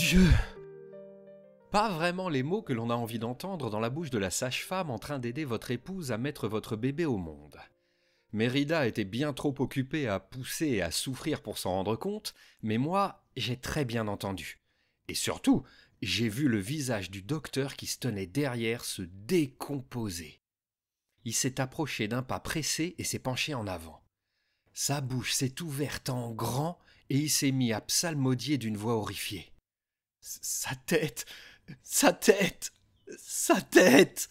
Dieu! Pas vraiment les mots que l'on a envie d'entendre dans la bouche de la sage-femme en train d'aider votre épouse à mettre votre bébé au monde. Mérida était bien trop occupée à pousser et à souffrir pour s'en rendre compte, mais moi, j'ai très bien entendu. Et surtout, j'ai vu le visage du docteur qui se tenait derrière se décomposer. Il s'est approché d'un pas pressé et s'est penché en avant. Sa bouche s'est ouverte en grand et il s'est mis à psalmodier d'une voix horrifiée. « Sa tête! Sa tête! Sa tête !»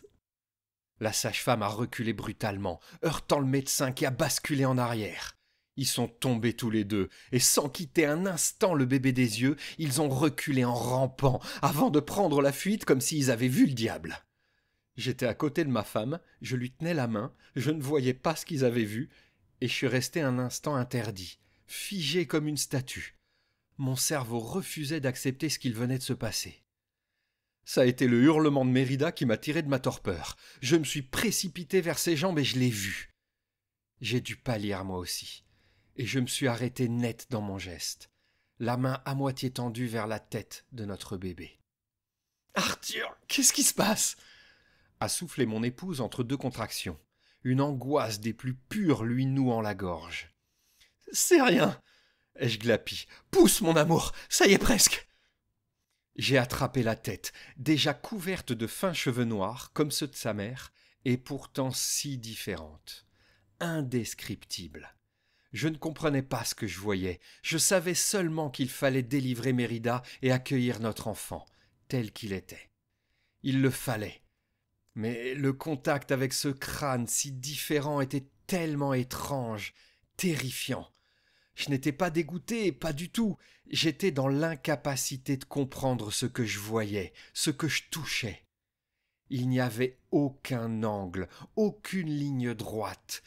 La sage-femme a reculé brutalement, heurtant le médecin qui a basculé en arrière. Ils sont tombés tous les deux, et sans quitter un instant le bébé des yeux, ils ont reculé en rampant, avant de prendre la fuite comme s'ils avaient vu le diable. J'étais à côté de ma femme, je lui tenais la main, je ne voyais pas ce qu'ils avaient vu, et je suis resté un instant interdit, figé comme une statue. Mon cerveau refusait d'accepter ce qu'il venait de se passer. Ça a été le hurlement de Mérida qui m'a tiré de ma torpeur. Je me suis précipité vers ses jambes et je l'ai vu. J'ai dû pâlir moi aussi, et je me suis arrêté net dans mon geste, la main à moitié tendue vers la tête de notre bébé. « Arthur, qu'est-ce qui se passe ?» a soufflé mon épouse entre deux contractions. Une angoisse des plus pures lui nouant la gorge. « C'est rien !» ai-je glapi. « Pousse, mon amour, ça y est presque !» J'ai attrapé la tête, déjà couverte de fins cheveux noirs, comme ceux de sa mère, et pourtant si différente. Indescriptible. Je ne comprenais pas ce que je voyais. Je savais seulement qu'il fallait délivrer Mérida et accueillir notre enfant, tel qu'il était. Il le fallait. Mais le contact avec ce crâne si différent était tellement étrange, terrifiant. Je n'étais pas dégoûté, pas du tout. J'étais dans l'incapacité de comprendre ce que je voyais, ce que je touchais. Il n'y avait aucun angle, aucune ligne droite.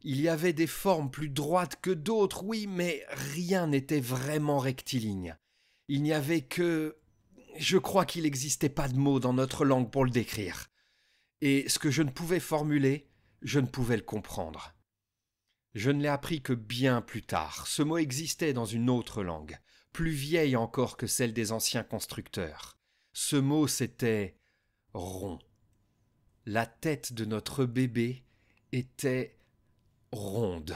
Il y avait des formes plus droites que d'autres, oui, mais rien n'était vraiment rectiligne. Il n'y avait que... Je crois qu'il n'existait pas de mots dans notre langue pour le décrire. Et ce que je ne pouvais formuler, je ne pouvais le comprendre. Je ne l'ai appris que bien plus tard. Ce mot existait dans une autre langue, plus vieille encore que celle des anciens constructeurs. Ce mot, c'était « rond ». La tête de notre bébé était ronde.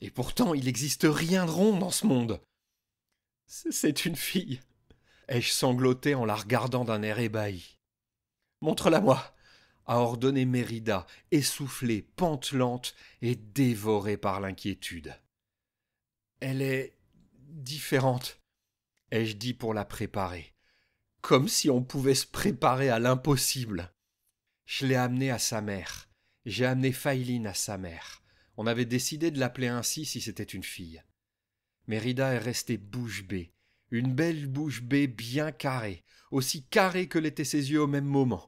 Et pourtant, il n'existe rien de rond dans ce monde. « C'est une fille », ai-je sangloté en la regardant d'un air ébahi. « Montre-la-moi » a ordonné Mérida, essoufflée, pantelante et dévorée par l'inquiétude. « Elle est différente », ai-je dit pour la préparer, comme si on pouvait se préparer à l'impossible. Je l'ai amenée à sa mère. J'ai amené Failine à sa mère. On avait décidé de l'appeler ainsi si c'était une fille. Mérida est restée bouche bée, une belle bouche bée bien carrée, aussi carrée que l'étaient ses yeux au même moment.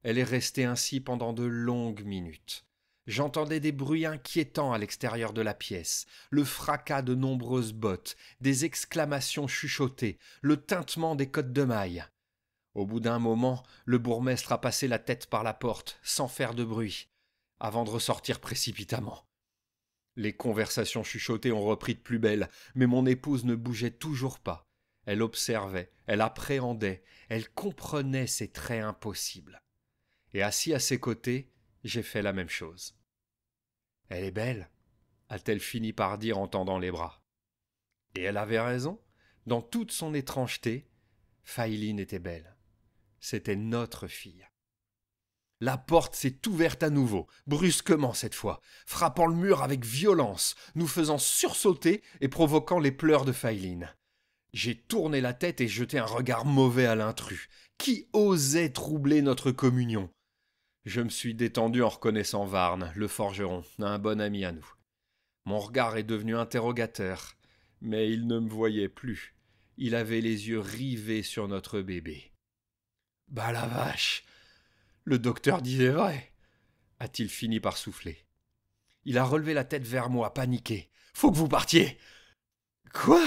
Elle est restée ainsi pendant de longues minutes. J'entendais des bruits inquiétants à l'extérieur de la pièce, le fracas de nombreuses bottes, des exclamations chuchotées, le tintement des cottes de mailles. Au bout d'un moment, le bourgmestre a passé la tête par la porte, sans faire de bruit, avant de ressortir précipitamment. Les conversations chuchotées ont repris de plus belle, mais mon épouse ne bougeait toujours pas. Elle observait, elle appréhendait, elle comprenait ces traits impossibles. Et assis à ses côtés, j'ai fait la même chose. « Elle est belle », a-t-elle fini par dire en tendant les bras. Et elle avait raison. Dans toute son étrangeté, Failine était belle. C'était notre fille. La porte s'est ouverte à nouveau, brusquement cette fois, frappant le mur avec violence, nous faisant sursauter et provoquant les pleurs de Failine. J'ai tourné la tête et jeté un regard mauvais à l'intrus. Qui osait troubler notre communion ? Je me suis détendu en reconnaissant Varne, le forgeron, un bon ami à nous. Mon regard est devenu interrogateur, mais il ne me voyait plus. Il avait les yeux rivés sur notre bébé. « Bah la vache ! Le docteur disait vrai !» a-t-il fini par souffler. Il a relevé la tête vers moi, paniqué. « Faut que vous partiez !»« Quoi ?»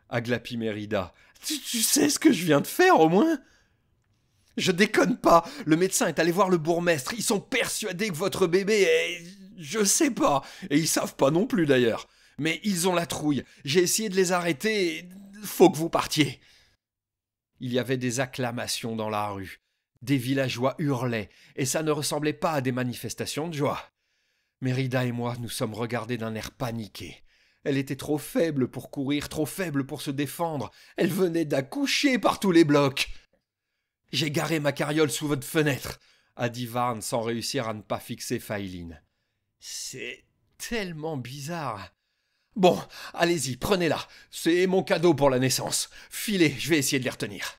a glapi Mérida. « Tu sais ce que je viens de faire, au moins ?» Je déconne pas, le médecin est allé voir le bourgmestre, ils sont persuadés que votre bébé est... Je sais pas, et ils savent pas non plus d'ailleurs. Mais ils ont la trouille, j'ai essayé de les arrêter, faut que vous partiez. Il y avait des acclamations dans la rue. Des villageois hurlaient, et ça ne ressemblait pas à des manifestations de joie. Mérida et moi nous sommes regardés d'un air paniqué. Elle était trop faible pour courir, trop faible pour se défendre. Elle venait d'accoucher par tous les blocs. « J'ai garé ma carriole sous votre fenêtre », a dit Varn sans réussir à ne pas fixer Failine. « C'est tellement bizarre. »« Bon, allez-y, prenez-la. C'est mon cadeau pour la naissance. Filez, je vais essayer de les retenir. »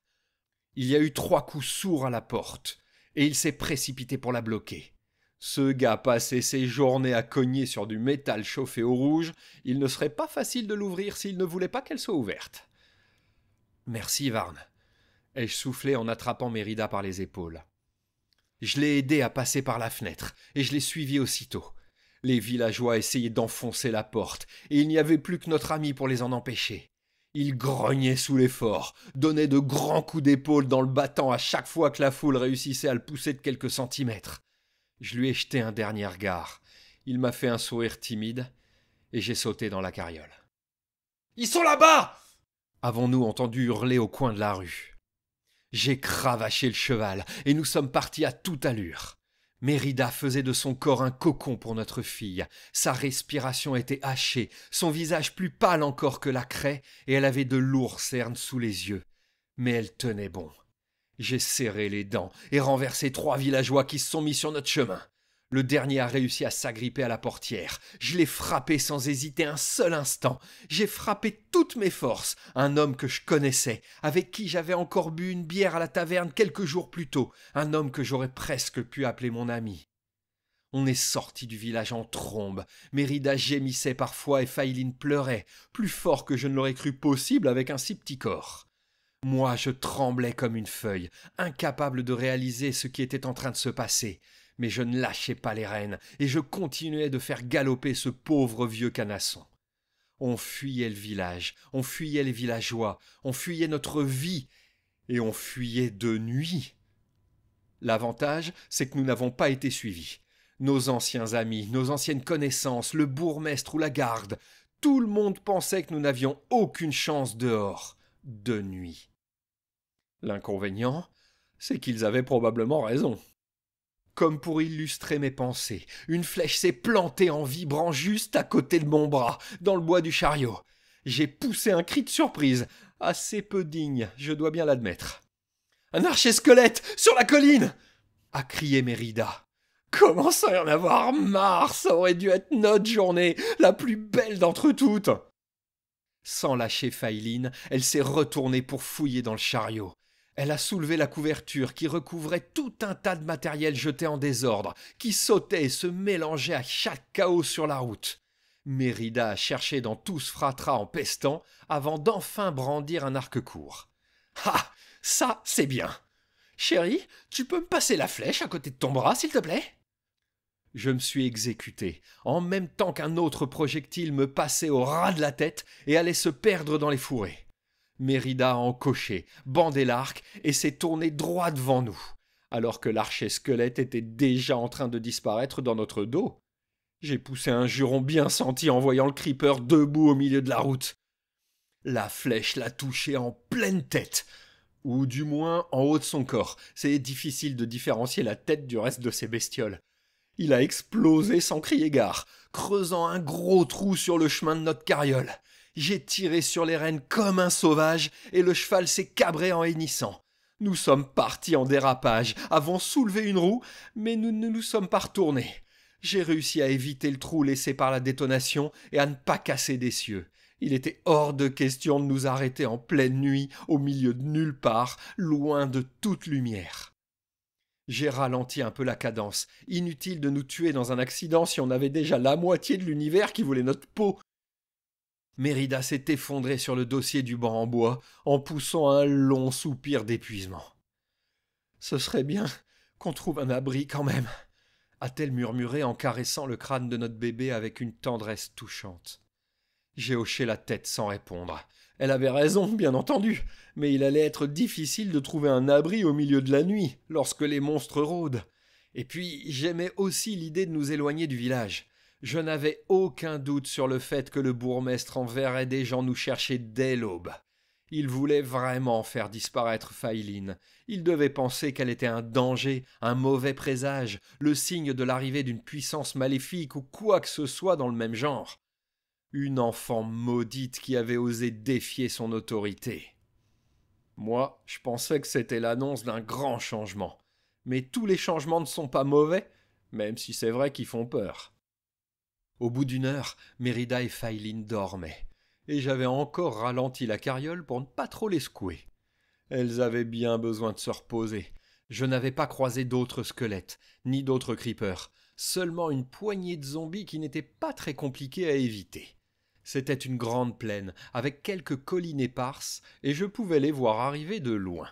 Il y a eu 3 coups sourds à la porte, et il s'est précipité pour la bloquer. Ce gars passait ses journées à cogner sur du métal chauffé au rouge. Il ne serait pas facile de l'ouvrir s'il ne voulait pas qu'elle soit ouverte. « Merci, Varn. » ai-je soufflé en attrapant Mérida par les épaules. Je l'ai aidé à passer par la fenêtre, et je l'ai suivi aussitôt. Les villageois essayaient d'enfoncer la porte, et il n'y avait plus que notre ami pour les en empêcher. Il grognait sous l'effort, donnait de grands coups d'épaule dans le battant à chaque fois que la foule réussissait à le pousser de quelques centimètres. Je lui ai jeté un dernier regard. Il m'a fait un sourire timide, et j'ai sauté dans la carriole. « Ils sont là-bas » avons-nous entendu hurler au coin de la rue. J'ai cravaché le cheval, et nous sommes partis à toute allure. Mérida faisait de son corps un cocon pour notre fille. Sa respiration était hachée, son visage plus pâle encore que la craie, et elle avait de lourds cernes sous les yeux. Mais elle tenait bon. J'ai serré les dents et renversé 3 villageois qui se sont mis sur notre chemin. Le dernier a réussi à s'agripper à la portière. Je l'ai frappé sans hésiter un seul instant. J'ai frappé toutes mes forces. Un homme que je connaissais, avec qui j'avais encore bu une bière à la taverne quelques jours plus tôt. Un homme que j'aurais presque pu appeler mon ami. On est sorti du village en trombe. Mérida gémissait parfois et Failine pleurait, plus fort que je ne l'aurais cru possible avec un si petit corps. Moi, je tremblais comme une feuille, incapable de réaliser ce qui était en train de se passer. Mais je ne lâchais pas les rênes, et je continuais de faire galoper ce pauvre vieux canasson. On fuyait le village, on fuyait les villageois, on fuyait notre vie, et on fuyait de nuit. L'avantage, c'est que nous n'avons pas été suivis. Nos anciens amis, nos anciennes connaissances, le bourgmestre ou la garde, tout le monde pensait que nous n'avions aucune chance dehors, de nuit. L'inconvénient, c'est qu'ils avaient probablement raison. Comme pour illustrer mes pensées, une flèche s'est plantée en vibrant juste à côté de mon bras, dans le bois du chariot. J'ai poussé un cri de surprise, assez peu digne, je dois bien l'admettre. « Un archer-squelette sur la colline !» a crié Mérida. « Commence à y en avoir marre, ça aurait dû être notre journée, la plus belle d'entre toutes !» Sans lâcher Failine, elle s'est retournée pour fouiller dans le chariot. Elle a soulevé la couverture qui recouvrait tout un tas de matériel jeté en désordre, qui sautait et se mélangeait à chaque chaos sur la route. Mérida a cherché dans tout ce fratras en pestant avant d'enfin brandir un arc court. « Ah, ça, c'est bien. Chérie, tu peux me passer la flèche à côté de ton bras, s'il te plaît ?» Je me suis exécuté, en même temps qu'un autre projectile me passait au ras de la tête et allait se perdre dans les fourrés. Mérida a encoché, bandé l'arc et s'est tourné droit devant nous, alors que l'archer-squelette était déjà en train de disparaître dans notre dos. J'ai poussé un juron bien senti en voyant le creeper debout au milieu de la route. La flèche l'a touché en pleine tête, ou du moins en haut de son corps. C'est difficile de différencier la tête du reste de ces bestioles. Il a explosé sans crier gare, creusant un gros trou sur le chemin de notre carriole. J'ai tiré sur les rênes comme un sauvage et le cheval s'est cabré en hennissant. Nous sommes partis en dérapage, avons soulevé une roue, mais nous ne nous sommes pas retournés. J'ai réussi à éviter le trou laissé par la détonation et à ne pas casser des cieux. Il était hors de question de nous arrêter en pleine nuit, au milieu de nulle part, loin de toute lumière. J'ai ralenti un peu la cadence. Inutile de nous tuer dans un accident si on avait déjà la moitié de l'univers qui voulait notre peau. Mérida s'est effondrée sur le dossier du banc en bois en poussant un long soupir d'épuisement. « Ce serait bien qu'on trouve un abri quand même », a-t-elle murmuré en caressant le crâne de notre bébé avec une tendresse touchante. J'ai hoché la tête sans répondre. Elle avait raison, bien entendu, mais il allait être difficile de trouver un abri au milieu de la nuit, lorsque les monstres rôdent. Et puis, j'aimais aussi l'idée de nous éloigner du village. Je n'avais aucun doute sur le fait que le bourgmestre enverrait des gens nous chercher dès l'aube. Il voulait vraiment faire disparaître Failine. Il devait penser qu'elle était un danger, un mauvais présage, le signe de l'arrivée d'une puissance maléfique ou quoi que ce soit dans le même genre. Une enfant maudite qui avait osé défier son autorité. Moi, je pensais que c'était l'annonce d'un grand changement. Mais tous les changements ne sont pas mauvais, même si c'est vrai qu'ils font peur. Au bout d'une heure, Mérida et Failine dormaient, et j'avais encore ralenti la carriole pour ne pas trop les secouer. Elles avaient bien besoin de se reposer. Je n'avais pas croisé d'autres squelettes, ni d'autres creepers, seulement une poignée de zombies qui n'étaient pas très compliqués à éviter. C'était une grande plaine, avec quelques collines éparses, et je pouvais les voir arriver de loin.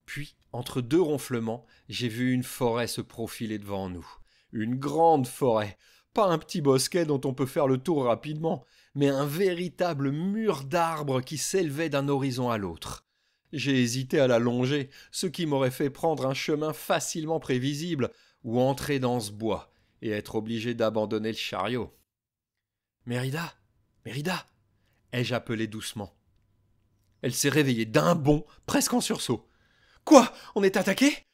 Puis, entre deux ronflements, j'ai vu une forêt se profiler devant nous. Une grande forêt, pas un petit bosquet dont on peut faire le tour rapidement, mais un véritable mur d'arbres qui s'élevait d'un horizon à l'autre. J'ai hésité à la longer, ce qui m'aurait fait prendre un chemin facilement prévisible, ou entrer dans ce bois, et être obligé d'abandonner le chariot. « Mérida, Mérida !» ai-je appelé doucement. Elle s'est réveillée d'un bond, presque en sursaut. « Quoi ? On est attaqué ?» ?»«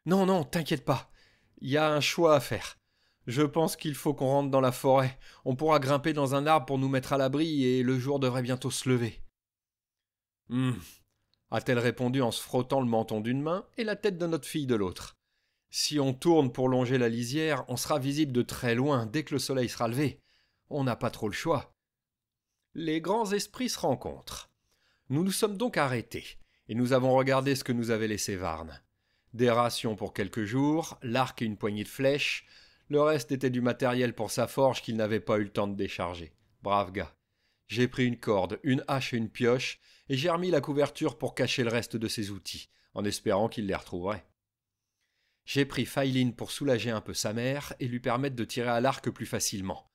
Non, non, t'inquiète pas. Il y a un choix à faire. Je pense qu'il faut qu'on rentre dans la forêt. On pourra grimper dans un arbre pour nous mettre à l'abri et le jour devrait bientôt se lever. » A-t-elle répondu en se frottant le menton d'une main et la tête de notre fille de l'autre. Si on tourne pour longer la lisière, on sera visible de très loin dès que le soleil sera levé. On n'a pas trop le choix. Les grands esprits se rencontrent. Nous nous sommes donc arrêtés, et nous avons regardé ce que nous avait laissé Varne. Des rations pour quelques jours, l'arc et une poignée de flèches. Le reste était du matériel pour sa forge qu'il n'avait pas eu le temps de décharger. Brave gars. J'ai pris une corde, une hache et une pioche, et j'ai remis la couverture pour cacher le reste de ses outils, en espérant qu'il les retrouverait. J'ai pris Failine pour soulager un peu sa mère et lui permettre de tirer à l'arc plus facilement.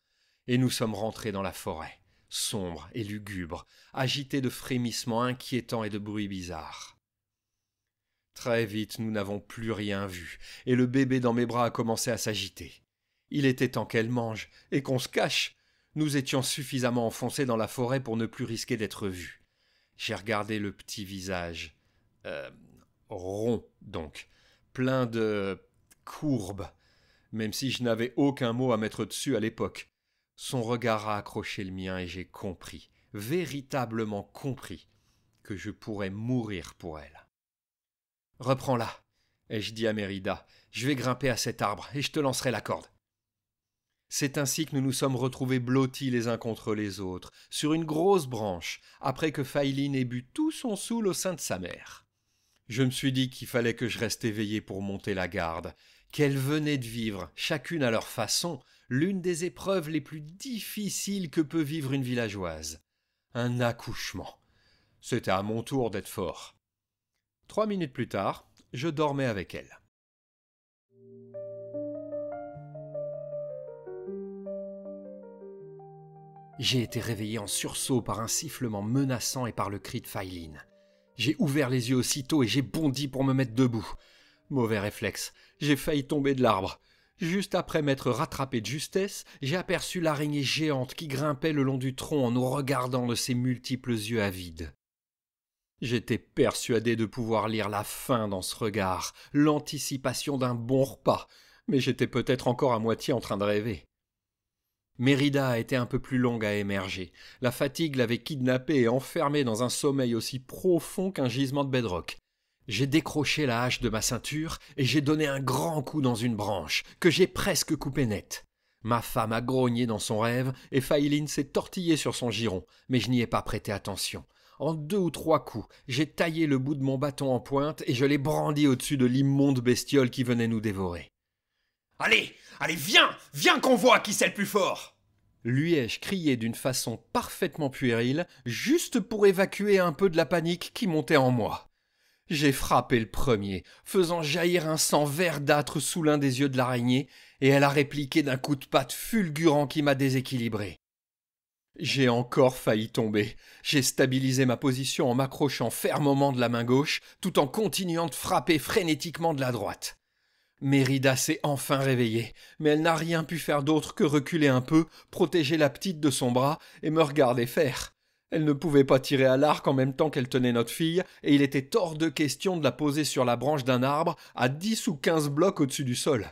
Et nous sommes rentrés dans la forêt, sombre et lugubre, agité de frémissements inquiétants et de bruits bizarres. Très vite, nous n'avons plus rien vu, et le bébé dans mes bras a commencé à s'agiter. Il était temps qu'elle mange, et qu'on se cache. Nous étions suffisamment enfoncés dans la forêt pour ne plus risquer d'être vus. J'ai regardé le petit visage, rond donc, plein de courbes, même si je n'avais aucun mot à mettre dessus à l'époque. Son regard a accroché le mien et j'ai compris, véritablement compris, que je pourrais mourir pour elle. « Reprends-la, » ai-je dit à Mérida. « Je vais grimper à cet arbre et je te lancerai la corde. » C'est ainsi que nous nous sommes retrouvés blottis les uns contre les autres, sur une grosse branche, après que Failine ait bu tout son soûl au sein de sa mère. Je me suis dit qu'il fallait que je reste éveillé pour monter la garde, qu'elles venaient de vivre, chacune à leur façon, l'une des épreuves les plus difficiles que peut vivre une villageoise. Un accouchement. C'était à mon tour d'être fort. 3 minutes plus tard, je dormais avec elle. J'ai été réveillé en sursaut par un sifflement menaçant et par le cri de Failine. J'ai ouvert les yeux aussitôt et j'ai bondi pour me mettre debout. Mauvais réflexe, j'ai failli tomber de l'arbre. Juste après m'être rattrapé de justesse, j'ai aperçu l'araignée géante qui grimpait le long du tronc en nous regardant de ses multiples yeux avides. J'étais persuadé de pouvoir lire la faim dans ce regard, l'anticipation d'un bon repas, mais j'étais peut-être encore à moitié en train de rêver. Mérida a été un peu plus longue à émerger. La fatigue l'avait kidnappée et enfermée dans un sommeil aussi profond qu'un gisement de bedrock. J'ai décroché la hache de ma ceinture et j'ai donné un grand coup dans une branche, que j'ai presque coupée nette. Ma femme a grogné dans son rêve et Failine s'est tortillée sur son giron, mais je n'y ai pas prêté attention. En 2 ou 3 coups, j'ai taillé le bout de mon bâton en pointe et je l'ai brandi au-dessus de l'immonde bestiole qui venait nous dévorer. « Allez, viens qu'on voit qui c'est le plus fort !» lui ai-je crié d'une façon parfaitement puérile, juste pour évacuer un peu de la panique qui montait en moi. J'ai frappé le premier, faisant jaillir un sang verdâtre sous l'un des yeux de l'araignée, et elle a répliqué d'un coup de patte fulgurant qui m'a déséquilibré. J'ai encore failli tomber. J'ai stabilisé ma position en m'accrochant fermement de la main gauche, tout en continuant de frapper frénétiquement de la droite. Mérida s'est enfin réveillée, mais elle n'a rien pu faire d'autre que reculer un peu, protéger la petite de son bras et me regarder faire. Elle ne pouvait pas tirer à l'arc en même temps qu'elle tenait notre fille, et il était hors de question de la poser sur la branche d'un arbre à 10 ou 15 blocs au-dessus du sol.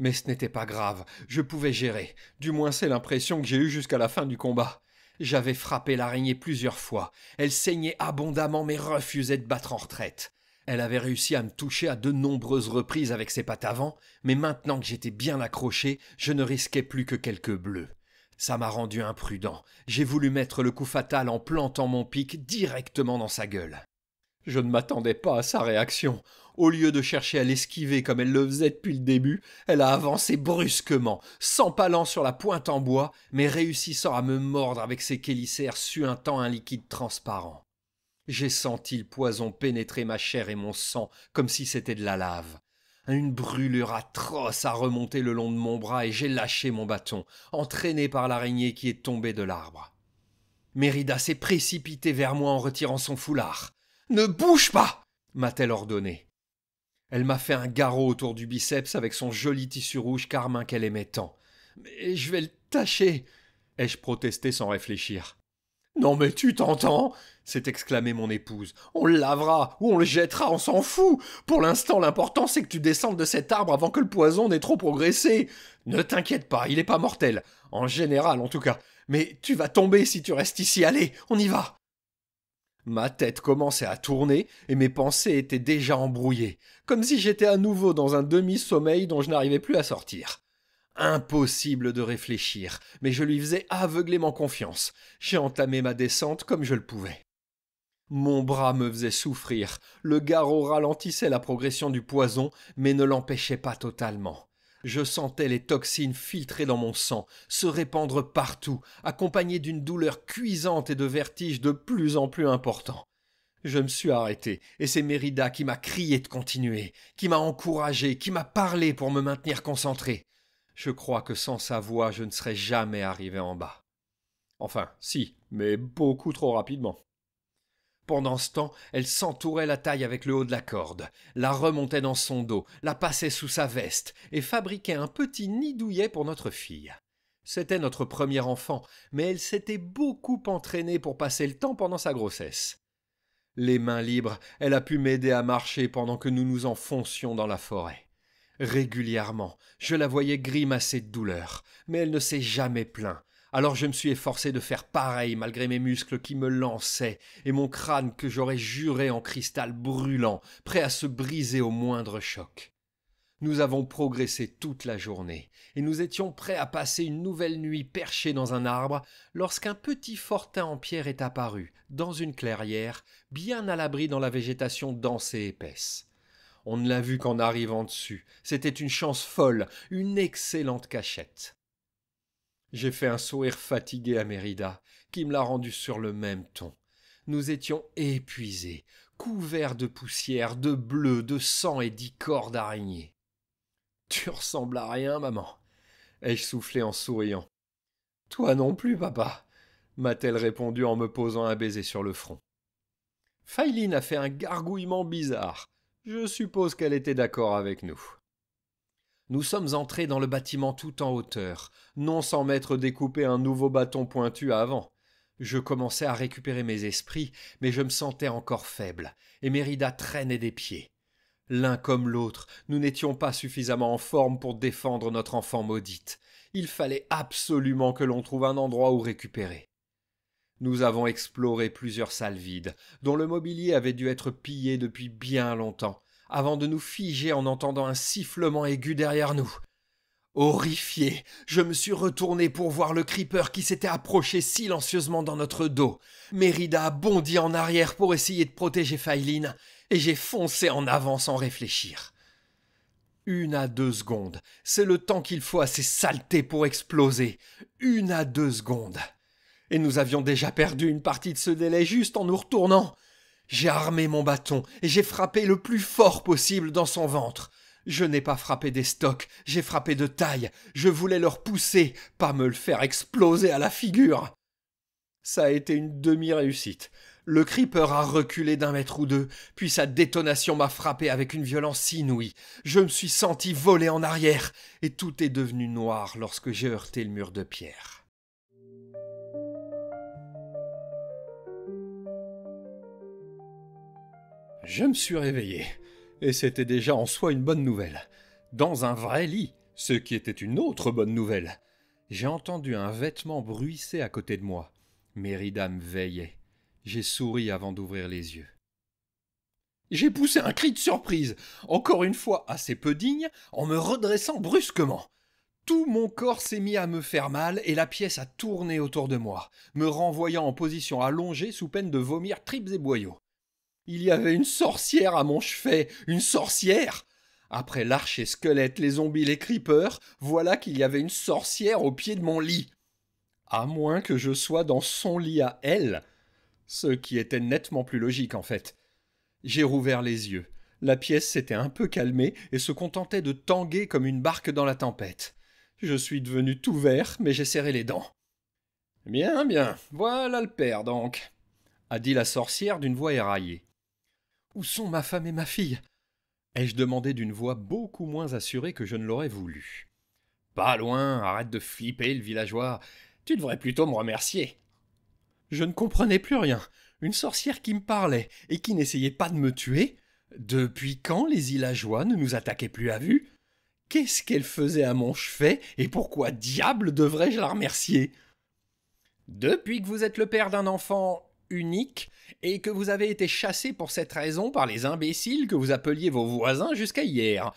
Mais ce n'était pas grave, je pouvais gérer, du moins c'est l'impression que j'ai eue jusqu'à la fin du combat. J'avais frappé l'araignée plusieurs fois, elle saignait abondamment mais refusait de battre en retraite. Elle avait réussi à me toucher à de nombreuses reprises avec ses pattes avant, mais maintenant que j'étais bien accroché, je ne risquais plus que quelques bleus. Ça m'a rendu imprudent. J'ai voulu mettre le coup fatal en plantant mon pic directement dans sa gueule. Je ne m'attendais pas à sa réaction. Au lieu de chercher à l'esquiver comme elle le faisait depuis le début, elle a avancé brusquement, s'empalant sur la pointe en bois, mais réussissant à me mordre avec ses chélicères suintant un liquide transparent. J'ai senti le poison pénétrer ma chair et mon sang comme si c'était de la lave. Une brûlure atroce a remonté le long de mon bras et j'ai lâché mon bâton, entraîné par l'araignée qui est tombée de l'arbre. Mérida s'est précipitée vers moi en retirant son foulard. « Ne bouge pas !» m'a-t-elle ordonné. Elle m'a fait un garrot autour du biceps avec son joli tissu rouge carmin qu'elle aimait tant. « Mais je vais le tâcher !» ai-je protesté sans réfléchir. « Non mais tu t'entends !» s'est exclamée mon épouse. « On le lavera ou on le jettera, on s'en fout. Pour l'instant, l'important c'est que tu descendes de cet arbre avant que le poison n'ait trop progressé. Ne t'inquiète pas, il n'est pas mortel. En général, en tout cas. Mais tu vas tomber si tu restes ici. Allez, on y va !» Ma tête commençait à tourner et mes pensées étaient déjà embrouillées, comme si j'étais à nouveau dans un demi-sommeil dont je n'arrivais plus à sortir. Impossible de réfléchir, mais je lui faisais aveuglément confiance. J'ai entamé ma descente comme je le pouvais. Mon bras me faisait souffrir, le garrot ralentissait la progression du poison, mais ne l'empêchait pas totalement. Je sentais les toxines filtrer dans mon sang, se répandre partout, accompagnées d'une douleur cuisante et de vertiges de plus en plus importants. Je me suis arrêté, et c'est Mérida qui m'a crié de continuer, qui m'a encouragé, qui m'a parlé pour me maintenir concentré. Je crois que sans sa voix, je ne serais jamais arrivé en bas. Enfin, si, mais beaucoup trop rapidement. Pendant ce temps, elle s'entourait la taille avec le haut de la corde, la remontait dans son dos, la passait sous sa veste et fabriquait un petit nid douillet pour notre fille. C'était notre premier enfant, mais elle s'était beaucoup entraînée pour passer le temps pendant sa grossesse. Les mains libres, elle a pu m'aider à marcher pendant que nous nous enfoncions dans la forêt. Régulièrement, je la voyais grimacer de douleur, mais elle ne s'est jamais plaint. Alors je me suis efforcé de faire pareil malgré mes muscles qui me lançaient et mon crâne que j'aurais juré en cristal brûlant, prêt à se briser au moindre choc. Nous avons progressé toute la journée et nous étions prêts à passer une nouvelle nuit perchés dans un arbre lorsqu'un petit fortin en pierre est apparu, dans une clairière, bien à l'abri dans la végétation dense et épaisse. On ne l'a vu qu'en arrivant dessus. C'était une chance folle, une excellente cachette. J'ai fait un sourire fatigué à Mérida, qui me l'a rendu sur le même ton. Nous étions épuisés, couverts de poussière, de bleu, de sang et d'icors d'araignée. « Tu ressembles à rien, maman !» ai-je soufflé en souriant. « Toi non plus, papa !» m'a-t-elle répondu en me posant un baiser sur le front. Failine a fait un gargouillement bizarre. Je suppose qu'elle était d'accord avec nous. Nous sommes entrés dans le bâtiment tout en hauteur, non sans m'être découpé un nouveau bâton pointu avant. Je commençais à récupérer mes esprits, mais je me sentais encore faible, et Mérida traînait des pieds. L'un comme l'autre, nous n'étions pas suffisamment en forme pour défendre notre enfant maudite. Il fallait absolument que l'on trouve un endroit où récupérer. Nous avons exploré plusieurs salles vides, dont le mobilier avait dû être pillé depuis bien longtemps, avant de nous figer en entendant un sifflement aigu derrière nous. Horrifié, je me suis retourné pour voir le creeper qui s'était approché silencieusement dans notre dos. Mérida a bondi en arrière pour essayer de protéger Failine, et j'ai foncé en avant sans réfléchir. 1 à 2 secondes, c'est le temps qu'il faut à ces saletés pour exploser. 1 à 2 secondes. Et nous avions déjà perdu une partie de ce délai juste en nous retournant. J'ai armé mon bâton et j'ai frappé le plus fort possible dans son ventre. Je n'ai pas frappé des stocks, j'ai frappé de taille. Je voulais le repousser, pas me le faire exploser à la figure. Ça a été une demi-réussite. Le creeper a reculé d'1 mètre ou 2, puis sa détonation m'a frappé avec une violence inouïe. Je me suis senti voler en arrière, et tout est devenu noir lorsque j'ai heurté le mur de pierre. Je me suis réveillé, et c'était déjà en soi une bonne nouvelle. Dans un vrai lit, ce qui était une autre bonne nouvelle. J'ai entendu un vêtement bruisser à côté de moi. Mérida me veillait. J'ai souri avant d'ouvrir les yeux. J'ai poussé un cri de surprise, encore une fois assez peu digne, en me redressant brusquement. Tout mon corps s'est mis à me faire mal et la pièce a tourné autour de moi, me renvoyant en position allongée sous peine de vomir tripes et boyaux. Il y avait une sorcière à mon chevet, une sorcière. Après l'archer-squelette, les zombies, les creepers, voilà qu'il y avait une sorcière au pied de mon lit. À moins que je sois dans son lit à elle, ce qui était nettement plus logique en fait. J'ai rouvert les yeux. La pièce s'était un peu calmée et se contentait de tanguer comme une barque dans la tempête. Je suis devenu tout vert, mais j'ai serré les dents. Bien, bien, voilà le père donc, a dit la sorcière d'une voix éraillée. Où sont ma femme et ma fille? Ai-je demandé d'une voix beaucoup moins assurée que je ne l'aurais voulu. Pas loin, arrête de flipper, le villageois. Tu devrais plutôt me remercier. Je ne comprenais plus rien. Une sorcière qui me parlait et qui n'essayait pas de me tuer. Depuis quand les villageois ne nous attaquaient plus à vue? Qu'est-ce qu'elle faisait à mon chevet et pourquoi diable devrais-je la remercier? Depuis que vous êtes le père d'un enfant unique et que vous avez été chassé pour cette raison par les imbéciles que vous appeliez vos voisins jusqu'à hier.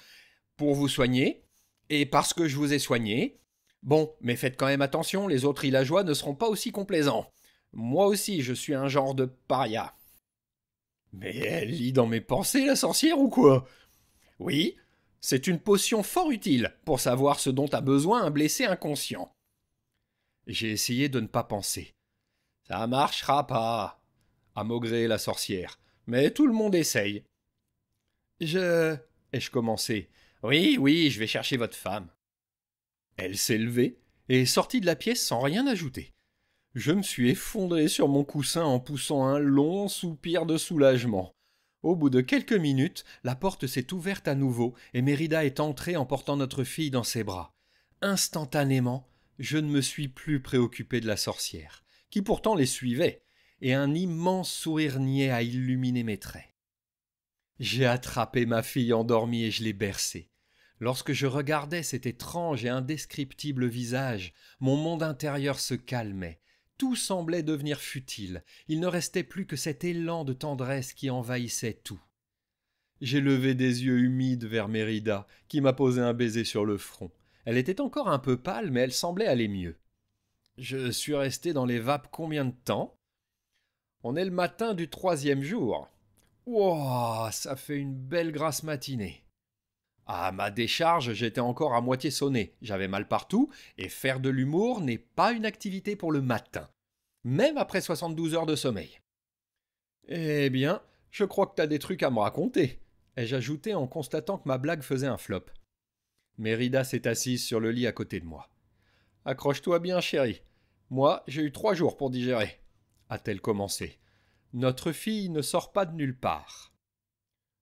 Pour vous soigner, et parce que je vous ai soigné. Bon, mais faites quand même attention, les autres villageois ne seront pas aussi complaisants. Moi aussi, je suis un genre de paria. Mais elle lit dans mes pensées, la sorcière, ou quoi? Oui, c'est une potion fort utile pour savoir ce dont a besoin un blessé inconscient. J'ai essayé de ne pas penser. Ça marchera pas, a maugré la sorcière, mais tout le monde essaye. Ai-je commencé? Oui, oui, je vais chercher votre femme. Elle s'est levée et est sortie de la pièce sans rien ajouter. Je me suis effondré sur mon coussin en poussant un long soupir de soulagement. Au bout de quelques minutes, la porte s'est ouverte à nouveau et Mérida est entrée en portant notre fille dans ses bras. Instantanément, je ne me suis plus préoccupé de la sorcière, qui pourtant les suivait, et un immense sourire niais a illuminé mes traits. J'ai attrapé ma fille endormie et je l'ai bercée. Lorsque je regardais cet étrange et indescriptible visage, mon monde intérieur se calmait. Tout semblait devenir futile. Il ne restait plus que cet élan de tendresse qui envahissait tout. J'ai levé des yeux humides vers Mérida, qui m'a posé un baiser sur le front. Elle était encore un peu pâle, mais elle semblait aller mieux. Je suis resté dans les vapes combien de temps? On est le matin du 3e jour. Ouah, ça fait une belle grasse matinée. À ma décharge, j'étais encore à moitié sonné. J'avais mal partout, et faire de l'humour n'est pas une activité pour le matin, même après 72 heures de sommeil. Eh bien, je crois que t'as des trucs à me raconter, ai-je ajouté en constatant que ma blague faisait un flop. Mérida s'est assise sur le lit à côté de moi. Accroche-toi bien, chérie. Moi, j'ai eu 3 jours pour digérer, a-t-elle commencé. Notre fille ne sort pas de nulle part.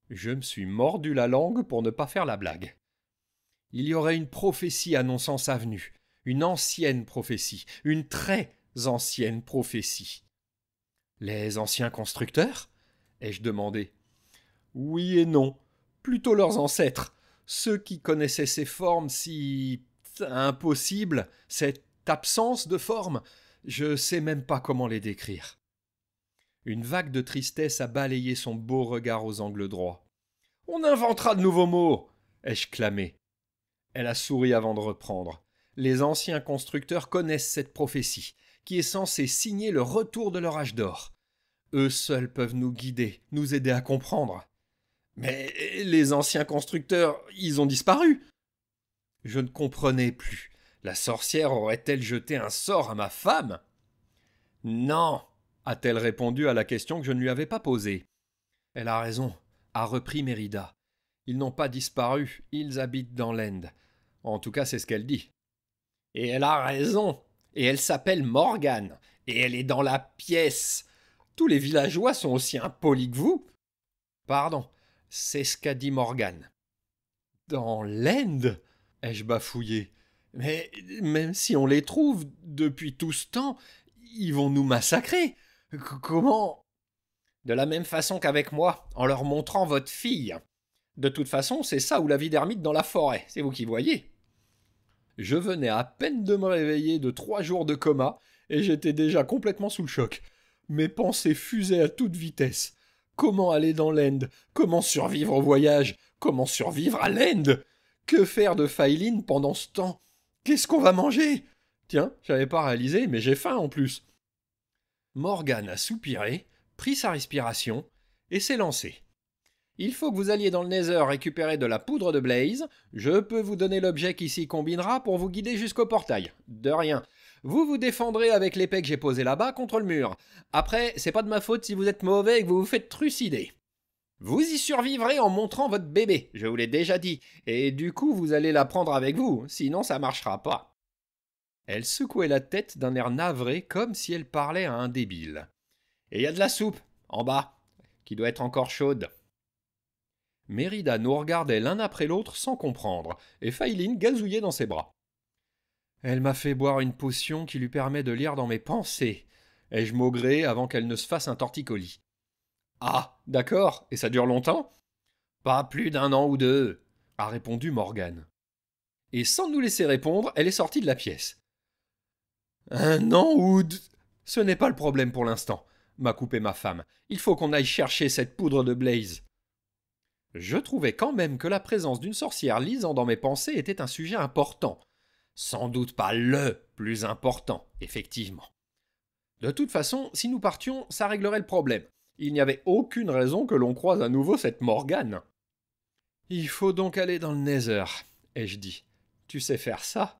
Je me suis mordu la langue pour ne pas faire la blague. Il y aurait une prophétie annonçant sa venue, une ancienne prophétie, une très ancienne prophétie. Les anciens constructeurs? Ai-je demandé. Oui et non, plutôt leurs ancêtres, ceux qui connaissaient ces formes si impossibles, cette absence de forme, je sais même pas comment les décrire. Une vague de tristesse a balayé son beau regard aux angles droits. « On inventera de nouveaux mots !» ai-je clamé. Elle a souri avant de reprendre. Les anciens constructeurs connaissent cette prophétie, qui est censée signer le retour de leur âge d'or. Eux seuls peuvent nous guider, nous aider à comprendre. Mais les anciens constructeurs, ils ont disparu. Je ne comprenais plus. La sorcière aurait-elle jeté un sort à ma femme? Non, a-t-elle répondu à la question que je ne lui avais pas posée. Elle a raison, a repris Mérida. Ils n'ont pas disparu, ils habitent dans l'End. En tout cas, c'est ce qu'elle dit. Et elle a raison. Et elle s'appelle Morgane. Et elle est dans la pièce. Tous les villageois sont aussi impolis que vous. Pardon, c'est ce qu'a dit Morgane. Dans l'End? Ai-je bafouillé. Mais même si on les trouve depuis tout ce temps, ils vont nous massacrer. Comment? De la même façon qu'avec moi, en leur montrant votre fille. De toute façon, c'est ça ou la vie d'ermite dans la forêt, c'est vous qui voyez. Je venais à peine de me réveiller de 3 jours de coma, et j'étais déjà complètement sous le choc. Mes pensées fusaient à toute vitesse. Comment aller dans l'End? Comment survivre au voyage? Comment survivre à l'End? Que faire de Faïline pendant ce temps? Qu'est-ce qu'on va manger? Tiens, j'avais pas réalisé, mais j'ai faim en plus. Morgan a soupiré, pris sa respiration, et s'est lancé. Il faut que vous alliez dans le Nether récupérer de la poudre de Blaze. Je peux vous donner l'objet qui s'y combinera pour vous guider jusqu'au portail. De rien. Vous vous défendrez avec l'épée que j'ai posée là-bas contre le mur. Après, c'est pas de ma faute si vous êtes mauvais et que vous vous faites trucider. Vous y survivrez en montrant votre bébé, je vous l'ai déjà dit, et du coup vous allez la prendre avec vous, sinon ça marchera pas. Elle secouait la tête d'un air navré comme si elle parlait à un débile. Et il y a de la soupe, en bas, qui doit être encore chaude. Mérida nous regardait l'un après l'autre sans comprendre, et Faïline gazouillait dans ses bras. Elle m'a fait boire une potion qui lui permet de lire dans mes pensées. Ai-je maugré avant qu'elle ne se fasse un torticolis. Ah, d'accord, et ça dure longtemps? Pas plus d'1 an ou 2, a répondu Morgan. Et sans nous laisser répondre, elle est sortie de la pièce. 1 an ou 2? Ce n'est pas le problème pour l'instant, m'a coupé ma femme. Il faut qu'on aille chercher cette poudre de Blaze. Je trouvais quand même que la présence d'une sorcière lisant dans mes pensées était un sujet important. Sans doute pas le plus important, effectivement. De toute façon, si nous partions, ça réglerait le problème. Il n'y avait aucune raison que l'on croise à nouveau cette Morgane. Il faut donc aller dans le Nether, ai-je dit. Tu sais faire ça?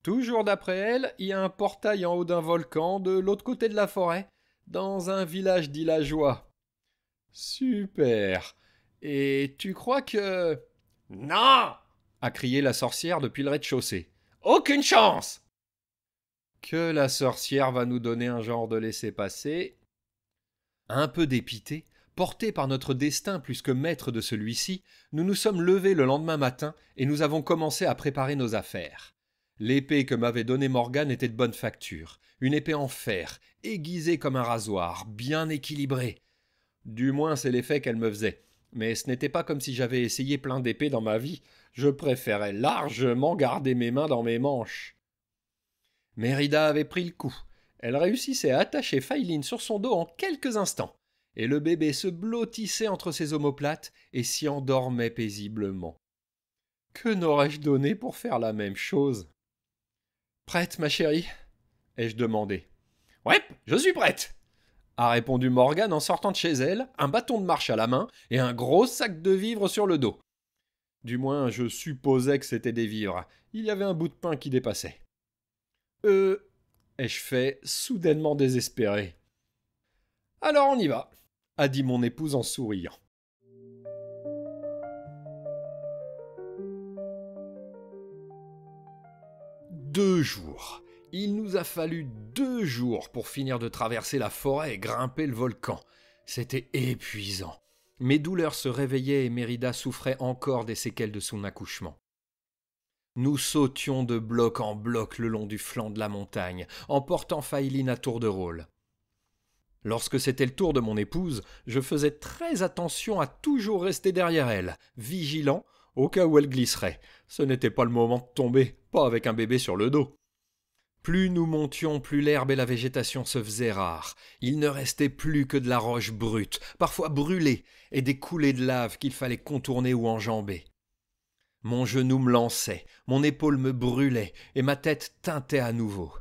Toujours d'après elle, il y a un portail en haut d'un volcan de l'autre côté de la forêt, dans un village d'Illageois. Super. Et tu crois que... Non! A crié la sorcière depuis le rez-de-chaussée. Aucune chance! Que la sorcière va nous donner un genre de laissez-passer. Un peu dépité, portés par notre destin plus que maître de celui-ci, nous nous sommes levés le lendemain matin et nous avons commencé à préparer nos affaires. L'épée que m'avait donnée Morgane était de bonne facture, une épée en fer, aiguisée comme un rasoir, bien équilibrée. Du moins c'est l'effet qu'elle me faisait. Mais ce n'était pas comme si j'avais essayé plein d'épées dans ma vie. Je préférais largement garder mes mains dans mes manches. Mérida avait pris le coup. Elle réussissait à attacher Faïline sur son dos en quelques instants, et le bébé se blottissait entre ses omoplates et s'y endormait paisiblement. Que n'aurais-je donné pour faire la même chose? Prête, ma chérie? Ai-je demandé. Ouais, je suis prête, a répondu Morgane en sortant de chez elle, un bâton de marche à la main et un gros sac de vivres sur le dos. Du moins, je supposais que c'était des vivres. Il y avait un bout de pain qui dépassait. Ai-je fait, soudainement désespéré. Alors on y va, a dit mon épouse en souriant. Deux jours. Il nous a fallu 2 jours pour finir de traverser la forêt et grimper le volcan. C'était épuisant. Mes douleurs se réveillaient et Mérida souffrait encore des séquelles de son accouchement. Nous sautions de bloc en bloc le long du flanc de la montagne, en portant Faïline à tour de rôle. Lorsque c'était le tour de mon épouse, je faisais très attention à toujours rester derrière elle, vigilant au cas où elle glisserait. Ce n'était pas le moment de tomber, pas avec un bébé sur le dos. Plus nous montions, plus l'herbe et la végétation se faisaient rares. Il ne restait plus que de la roche brute, parfois brûlée, et des coulées de lave qu'il fallait contourner ou enjamber. Mon genou me lançait, mon épaule me brûlait, et ma tête tintait à nouveau.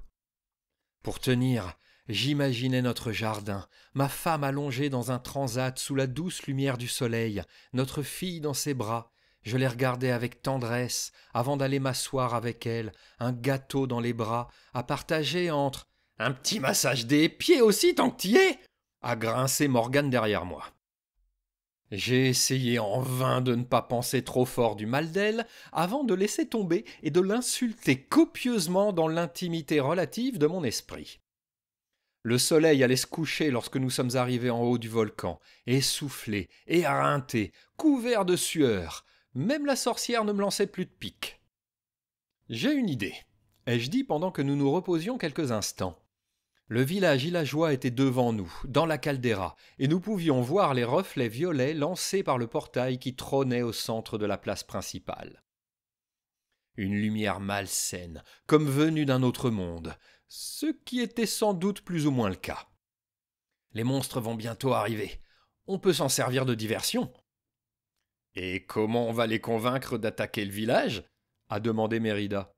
Pour tenir, j'imaginais notre jardin, ma femme allongée dans un transat sous la douce lumière du soleil, notre fille dans ses bras. Je les regardais avec tendresse, avant d'aller m'asseoir avec elle, un gâteau dans les bras, à partager entre « Un petit massage des pieds aussi, tant que t'y es !» a grincé Morgane derrière moi. J'ai essayé en vain de ne pas penser trop fort du mal d'elle, avant de laisser tomber et de l'insulter copieusement dans l'intimité relative de mon esprit. Le soleil allait se coucher lorsque nous sommes arrivés en haut du volcan, essoufflés, éreintés, couverts de sueur. Même la sorcière ne me lançait plus de pique. « J'ai une idée », ai-je dit pendant que nous nous reposions quelques instants. Le village villageois était devant nous, dans la caldeira, et nous pouvions voir les reflets violets lancés par le portail qui trônait au centre de la place principale. Une lumière malsaine, comme venue d'un autre monde, ce qui était sans doute plus ou moins le cas. Les monstres vont bientôt arriver. On peut s'en servir de diversion. Et comment on va les convaincre d'attaquer le village ? A demandé Mérida.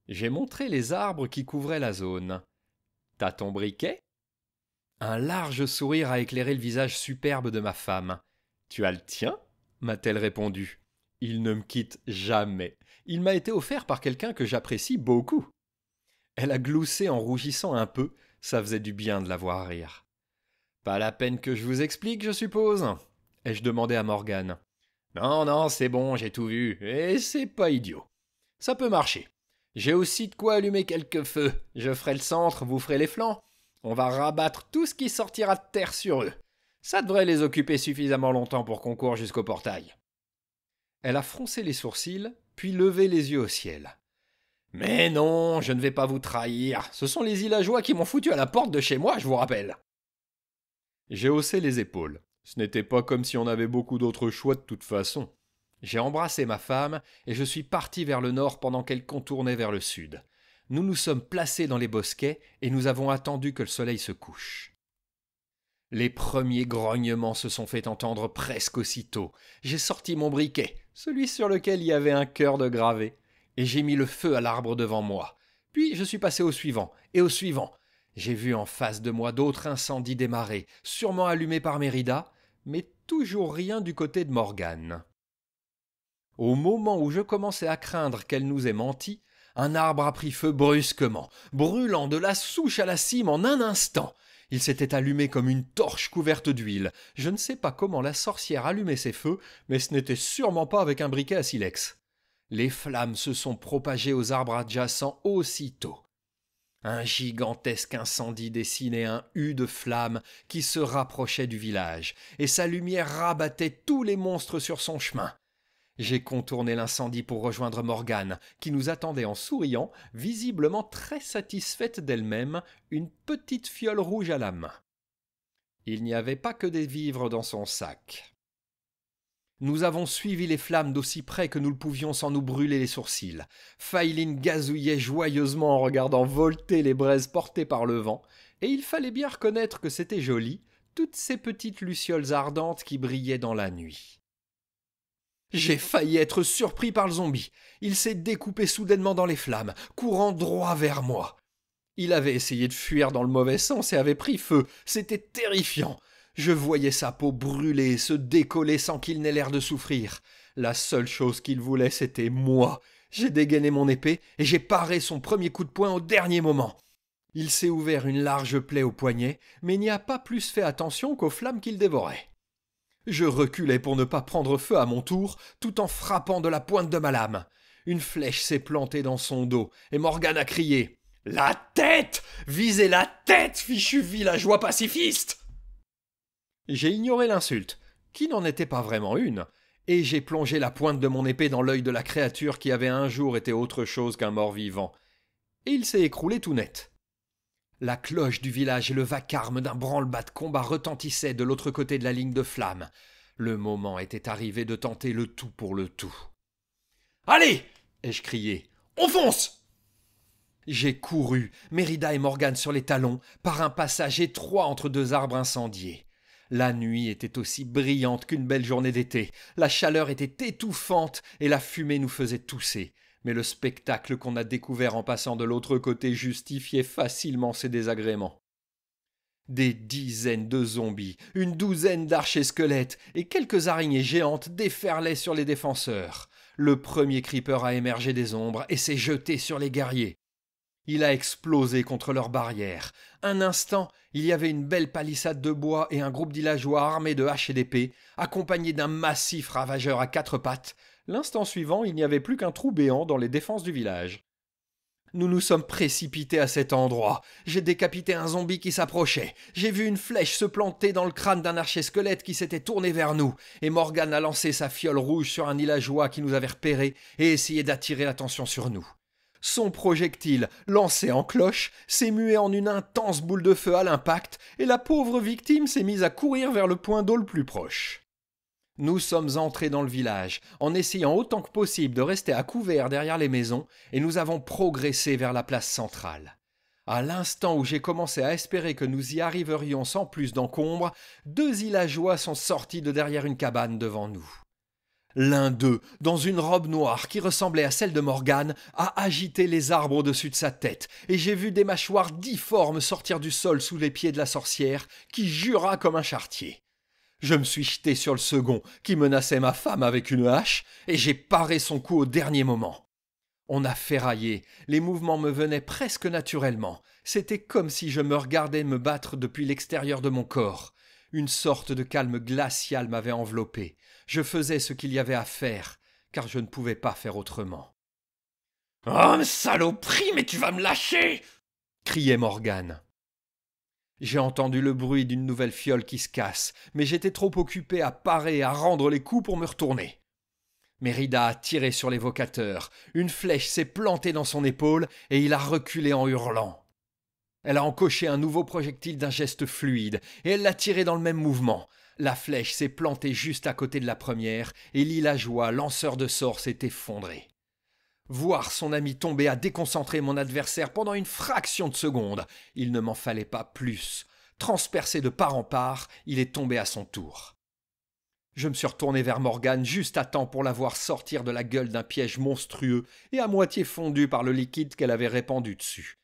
J'ai montré les arbres qui couvraient la zone. T'as ton briquet ? Un large sourire a éclairé le visage superbe de ma femme. Tu as le tien ? M'a-t-elle répondu. Il ne me quitte jamais. Il m'a été offert par quelqu'un que j'apprécie beaucoup. Elle a gloussé en rougissant un peu, ça faisait du bien de la voir rire. Pas la peine que je vous explique, je suppose ? Ai-je demandé à Morgane. Non, non, c'est bon, j'ai tout vu, et c'est pas idiot. Ça peut marcher. J'ai aussi de quoi allumer quelques feux. Je ferai le centre, vous ferez les flancs. On va rabattre tout ce qui sortira de terre sur eux. Ça devrait les occuper suffisamment longtemps pour qu'on court jusqu'au portail. Elle a froncé les sourcils, puis levé les yeux au ciel. Mais non, je ne vais pas vous trahir. Ce sont les villageois qui m'ont foutu à la porte de chez moi, je vous rappelle. J'ai haussé les épaules. Ce n'était pas comme si on avait beaucoup d'autres choix de toute façon. J'ai embrassé ma femme et je suis parti vers le nord pendant qu'elle contournait vers le sud. Nous nous sommes placés dans les bosquets et nous avons attendu que le soleil se couche. Les premiers grognements se sont fait entendre presque aussitôt. J'ai sorti mon briquet, celui sur lequel il y avait un cœur de gravé, et j'ai mis le feu à l'arbre devant moi. Puis je suis passé au suivant, et au suivant. J'ai vu en face de moi d'autres incendies démarrer, sûrement allumés par Mérida, mais toujours rien du côté de Morgane. Au moment où je commençais à craindre qu'elle nous ait menti, un arbre a pris feu brusquement, brûlant de la souche à la cime en un instant. Il s'était allumé comme une torche couverte d'huile. Je ne sais pas comment la sorcière allumait ses feux, mais ce n'était sûrement pas avec un briquet à silex. Les flammes se sont propagées aux arbres adjacents aussitôt. Un gigantesque incendie dessinait un U de flammes qui se rapprochait du village, et sa lumière rabattait tous les monstres sur son chemin. J'ai contourné l'incendie pour rejoindre Morgane, qui nous attendait en souriant, visiblement très satisfaite d'elle-même, une petite fiole rouge à la main. Il n'y avait pas que des vivres dans son sac. Nous avons suivi les flammes d'aussi près que nous le pouvions sans nous brûler les sourcils. Faïline gazouillait joyeusement en regardant volter les braises portées par le vent, et il fallait bien reconnaître que c'était joli, toutes ces petites lucioles ardentes qui brillaient dans la nuit. J'ai failli être surpris par le zombie. Il s'est découpé soudainement dans les flammes, courant droit vers moi. Il avait essayé de fuir dans le mauvais sens et avait pris feu. C'était terrifiant. Je voyais sa peau brûler et se décoller sans qu'il n'ait l'air de souffrir. La seule chose qu'il voulait, c'était moi. J'ai dégainé mon épée et j'ai paré son premier coup de poing au dernier moment. Il s'est ouvert une large plaie au poignet, mais n'y a pas plus fait attention qu'aux flammes qu'il dévorait. Je reculai pour ne pas prendre feu à mon tour, tout en frappant de la pointe de ma lame. Une flèche s'est plantée dans son dos, et Morgane a crié « La tête ! Visez la tête, fichu villageois pacifiste !» J'ai ignoré l'insulte, qui n'en était pas vraiment une, et j'ai plongé la pointe de mon épée dans l'œil de la créature qui avait un jour été autre chose qu'un mort-vivant, et il s'est écroulé tout net. La cloche du village et le vacarme d'un branle-bas de combat retentissaient de l'autre côté de la ligne de flamme. Le moment était arrivé de tenter le tout pour le tout. « Allez !» ai-je crié. « On fonce !» J'ai couru, Mérida et Morgane sur les talons, par un passage étroit entre deux arbres incendiés. La nuit était aussi brillante qu'une belle journée d'été. La chaleur était étouffante et la fumée nous faisait tousser. Mais le spectacle qu'on a découvert en passant de l'autre côté justifiait facilement ces désagréments. Des dizaines de zombies, une douzaine d'archers-squelettes et quelques araignées géantes déferlaient sur les défenseurs. Le premier creeper a émergé des ombres et s'est jeté sur les guerriers. Il a explosé contre leurs barrières. Un instant, il y avait une belle palissade de bois et un groupe villageois armés de haches et d'épées, accompagnés d'un massif ravageur à quatre pattes. L'instant suivant, il n'y avait plus qu'un trou béant dans les défenses du village. Nous nous sommes précipités à cet endroit. J'ai décapité un zombie qui s'approchait. J'ai vu une flèche se planter dans le crâne d'un archer-squelette qui s'était tourné vers nous. Et Morgane a lancé sa fiole rouge sur un villageois qui nous avait repérés et essayé d'attirer l'attention sur nous. Son projectile, lancé en cloche, s'est mué en une intense boule de feu à l'impact, et la pauvre victime s'est mise à courir vers le point d'eau le plus proche. Nous sommes entrés dans le village, en essayant autant que possible de rester à couvert derrière les maisons, et nous avons progressé vers la place centrale. À l'instant où j'ai commencé à espérer que nous y arriverions sans plus d'encombre, 2 villageois sont sortis de derrière une cabane devant nous. L'un d'eux, dans une robe noire qui ressemblait à celle de Morgane, a agité les arbres au-dessus de sa tête, et j'ai vu des mâchoires difformes sortir du sol sous les pieds de la sorcière, qui jura comme un charretier. Je me suis jeté sur le second, qui menaçait ma femme avec une hache, et j'ai paré son cou au dernier moment. On a ferraillé, les mouvements me venaient presque naturellement. C'était comme si je me regardais me battre depuis l'extérieur de mon corps. Une sorte de calme glacial m'avait enveloppé. Je faisais ce qu'il y avait à faire, car je ne pouvais pas faire autrement. « Oh, saloperie, mais tu vas me lâcher !» criait Morgane. J'ai entendu le bruit d'une nouvelle fiole qui se casse, mais j'étais trop occupé à parer et à rendre les coups pour me retourner. Mérida a tiré sur l'évocateur. Une flèche s'est plantée dans son épaule et il a reculé en hurlant. Elle a encoché un nouveau projectile d'un geste fluide et elle l'a tiré dans le même mouvement. La flèche s'est plantée juste à côté de la première et l'Illageois, lanceur de sorts, s'est effondré. Voir son ami tomber a déconcentré mon adversaire pendant une fraction de seconde. Il ne m'en fallait pas plus. Transpercé de part en part, il est tombé à son tour. Je me suis retourné vers Morgane juste à temps pour la voir sortir de la gueule d'un piège monstrueux et à moitié fondu par le liquide qu'elle avait répandu dessus.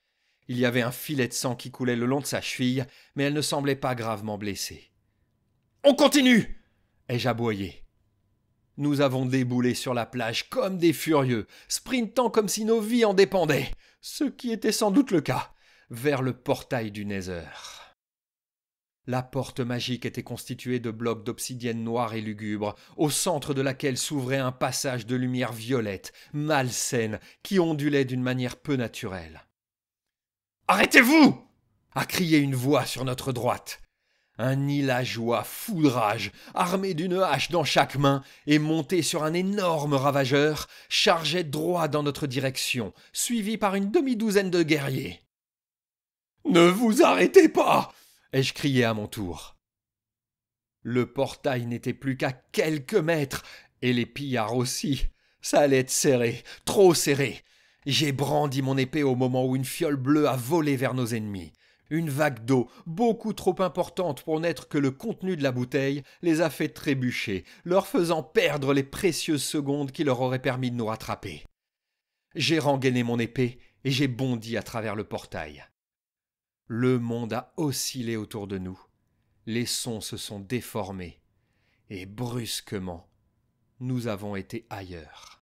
Il y avait un filet de sang qui coulait le long de sa cheville, mais elle ne semblait pas gravement blessée. « On continue !» ai-je aboyé. Nous avons déboulé sur la plage comme des furieux, sprintant comme si nos vies en dépendaient, ce qui était sans doute le cas, vers le portail du Nether. La porte magique était constituée de blocs d'obsidienne noire et lugubre, au centre de laquelle s'ouvrait un passage de lumière violette, malsaine, qui ondulait d'une manière peu naturelle. « Arrêtez-vous » a crié une voix sur notre droite. Un Illageois fou de rage, armé d'une hache dans chaque main et monté sur un énorme ravageur, chargeait droit dans notre direction, suivi par une demi-douzaine de guerriers. « Ne vous arrêtez pas !» ai-je crié à mon tour. Le portail n'était plus qu'à quelques mètres, et les pillards aussi. Ça allait être serré, trop serré. J'ai brandi mon épée au moment où une fiole bleue a volé vers nos ennemis. Une vague d'eau, beaucoup trop importante pour n'être que le contenu de la bouteille, les a fait trébucher, leur faisant perdre les précieuses secondes qui leur auraient permis de nous rattraper. J'ai rengainé mon épée et j'ai bondi à travers le portail. Le monde a oscillé autour de nous. Les sons se sont déformés. Et brusquement, nous avons été ailleurs.